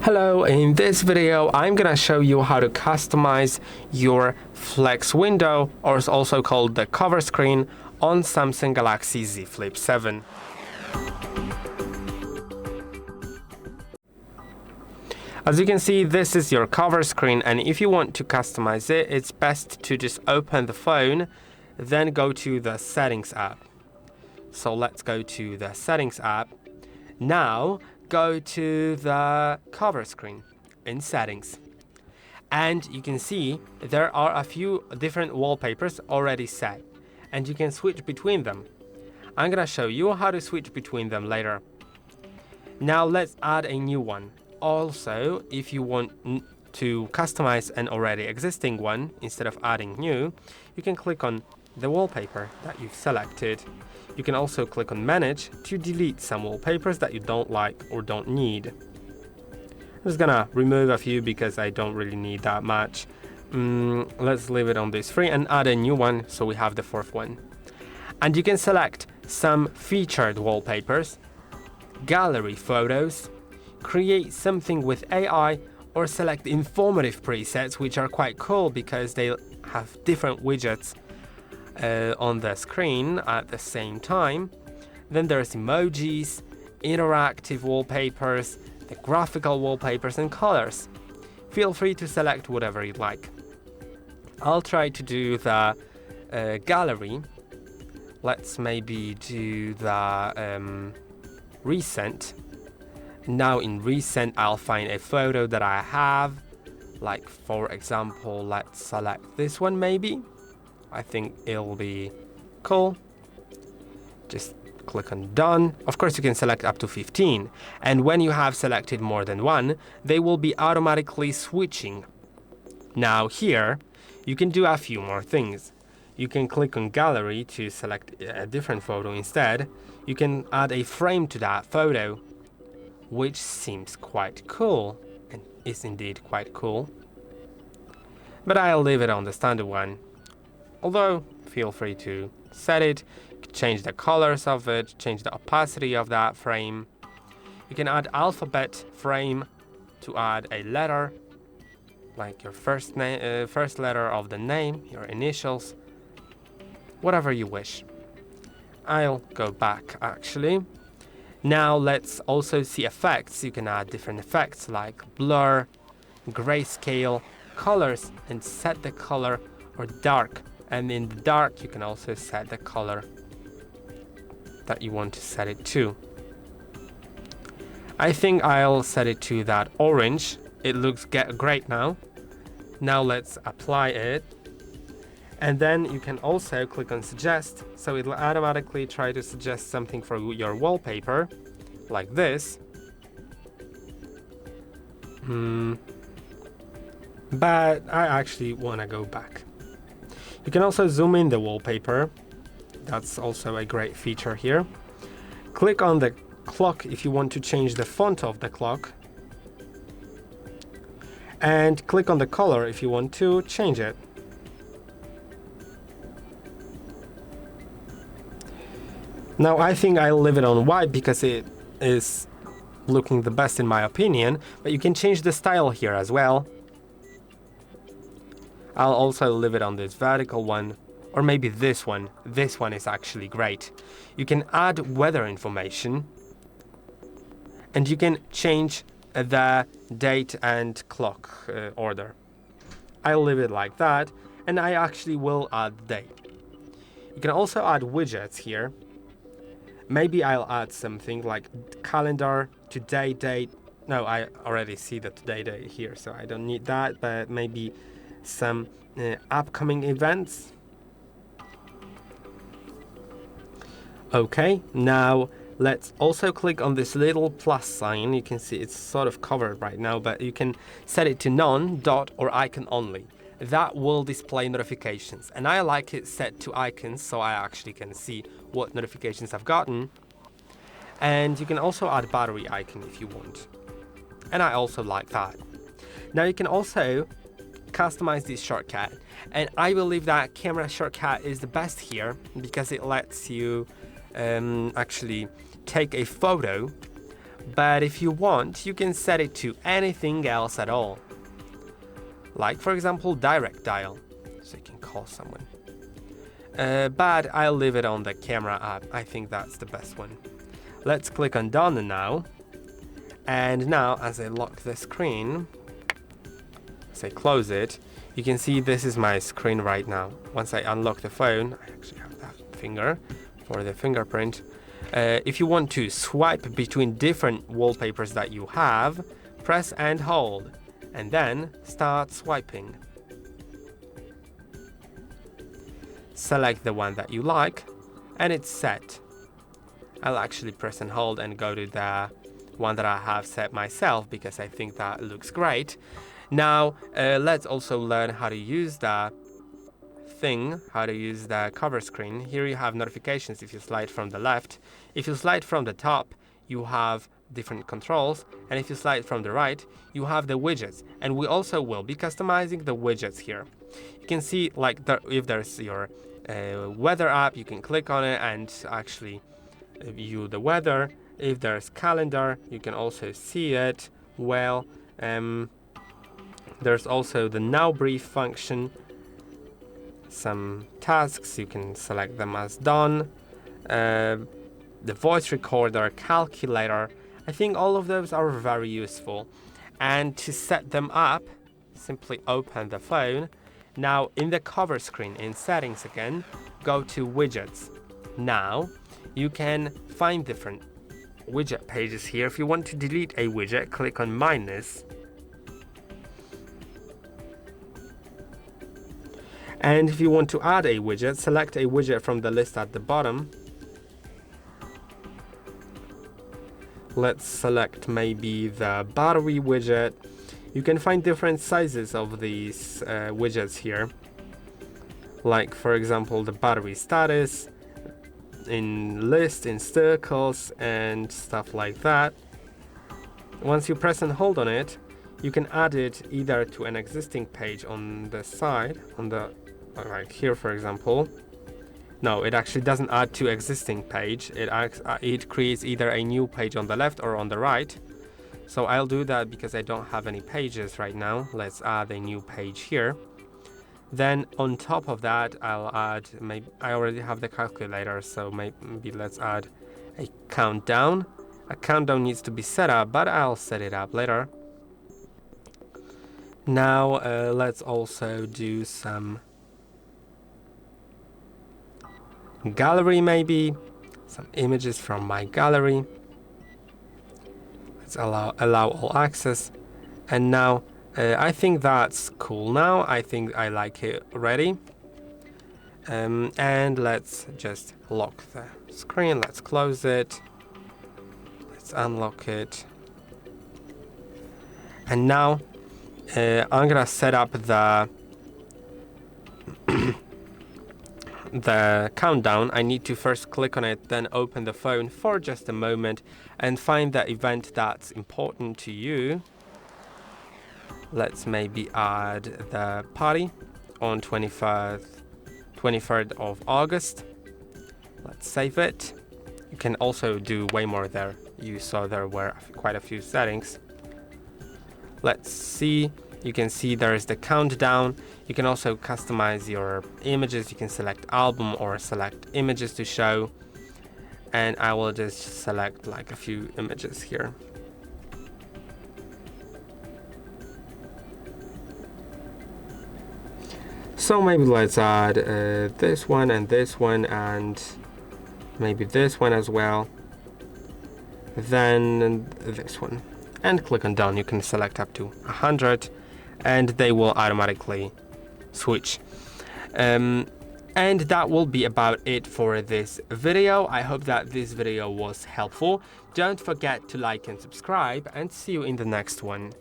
Hello, in this video I'm gonna show you how to customize your Flex window, or is also called the cover screen, on Samsung Galaxy Z Flip 7. As you can see, this is your cover screen, and if you want to customize it, it's best to just open the phone, then go to the Settings app. So let's go to the Settings app. Now go to the cover screen in Settings, and you can see there are a few different wallpapers already set, and you can switch between them. I'm gonna show you how to switch between them later. Now let's add a new one. Also, if you want to customize an already existing one instead of adding new, you can click on the wallpaper that you've selected. You can also click on Manage to delete some wallpapers that you don't like or don't need. I'm just gonna remove a few because I don't really need that much. Let's leave it on this 3 and add a new one, so we have the 4th one. And you can select some featured wallpapers, gallery photos, create something with AI, or select informative presets, which are quite cool because they have different widgets on the screen at the same time. Then there's emojis, interactive wallpapers, the graphical wallpapers, and colors. Feel free to select whatever you'd like. I'll try to do the gallery. Let's maybe do the recent. Now in recent, I'll find a photo that I have. Like, for example, let's select this one maybe. I think it'll be cool. Just click on Done. Of course, you can select up to 15. And when you have selected more than one, they will be automatically switching. Now here, you can do a few more things. You can click on Gallery to select a different photo instead. You can add a frame to that photo, which seems quite cool, and is indeed quite cool. But I'll leave it on the standard one. Although, feel free to set it, change the colors of it, change the opacity of that frame. You can add alphabet frame to add a letter, like your first letter of the name, your initials, whatever you wish. I'll go back actually. Now let's also see effects. You can add different effects like blur, grayscale, colors, and set the color or dark. And in the dark, you can also set the color that you want to set it to. I think I'll set it to that orange. It looks great now. Now let's apply it. And then you can also click on Suggest, so it'll automatically try to suggest something for your wallpaper, like this. But I actually want to go back. You can also zoom in the wallpaper. That's also a great feature here. Click on the clock if you want to change the font of the clock. And click on the color if you want to change it. Now I think I'll leave it on white because it is looking the best in my opinion, but you can change the style here as well. I'll also leave it on this vertical one, or maybe this one. This one is actually great. You can add weather information, and you can change the date and clock order. I'll leave it like that, and I actually will add the date. You can also add widgets here. Maybe I'll add something like calendar, today date. No, I already see the today date here, so I don't need that, but maybe some upcoming events. Okay, now let's also click on this little plus sign. You can see it's sort of covered right now, but you can set it to none, dot, or icon only. That will display notifications, and I like it set to icons so I actually can see what notifications I've gotten. And you can also add battery icon if you want, and I also like that. Now you can also customize this shortcut, and I believe that camera shortcut is the best here because it lets you actually take a photo But if you want, you can set it to anything else at all. Like for example, direct dial, so you can call someone. But I'll leave it on the camera app. I think that's the best one. Let's click on done now. And now as I lock the screen, as I close it, you can see this is my screen right now. Once I unlock the phone, I actually have that finger for the fingerprint. If you want to swipe between different wallpapers that you have, press and hold, and then start swiping. Select the one that you like, and it's set. I'll actually press and hold and go to the one that I have set myself because I think that looks great. Now, let's also learn how to use the how to use the cover screen. Here you have notifications if you slide from the left. If you slide from the top, you have different controls, and if you slide from the right, you have the widgets, and we also will be customizing the widgets here. You can see like if there's your weather app, you can click on it and actually view the weather. If there's calendar, you can also see it well. There's also the now brief function. Some tasks, you can select them as done. The voice recorder, calculator, I think all of those are very useful. And to set them up, simply open the phone. Now in the cover screen, in settings again, go to widgets. Now you can find different widget pages here. If you want to delete a widget, click on minus. And if you want to add a widget, select a widget from the list at the bottom. Let's select maybe the battery widget. You can find different sizes of these widgets here. Like for example, the battery status, in list, in circles, and stuff like that. Once you press and hold on it, you can add it either to an existing page on the side, on the like here for example. No, it actually doesn't add to existing page. It creates either a new page on the left or on the right. So I'll do that because I don't have any pages right now. Let's add a new page here. Then on top of that, I'll add, maybe I already have the calculator, so maybe let's add a countdown. A countdown needs to be set up, but I'll set it up later. Now let's also do some gallery, maybe some images from my gallery. Let's allow all access. And now I think that's cool. Now I think I like it already. And let's just lock the screen. Let's close it. Let's unlock it. And now I'm gonna set up the countdown. I need to first click on it, then open the phone for just a moment and find the event that's important to you. Let's maybe add the party on 23rd of August. Let's save it. You can also do way more there. You saw there were quite a few settings. Let's see. You can see there's the countdown. You can also customize your images. You can select album or select images to show. And I will just select like a few images here. So maybe let's add this one and maybe this one as well. Then this one. And click on done. You can select up to 100 and they will automatically switch. And that will be about it for this video. I hope that this video was helpful. Don't forget to like and subscribe, and see you in the next one.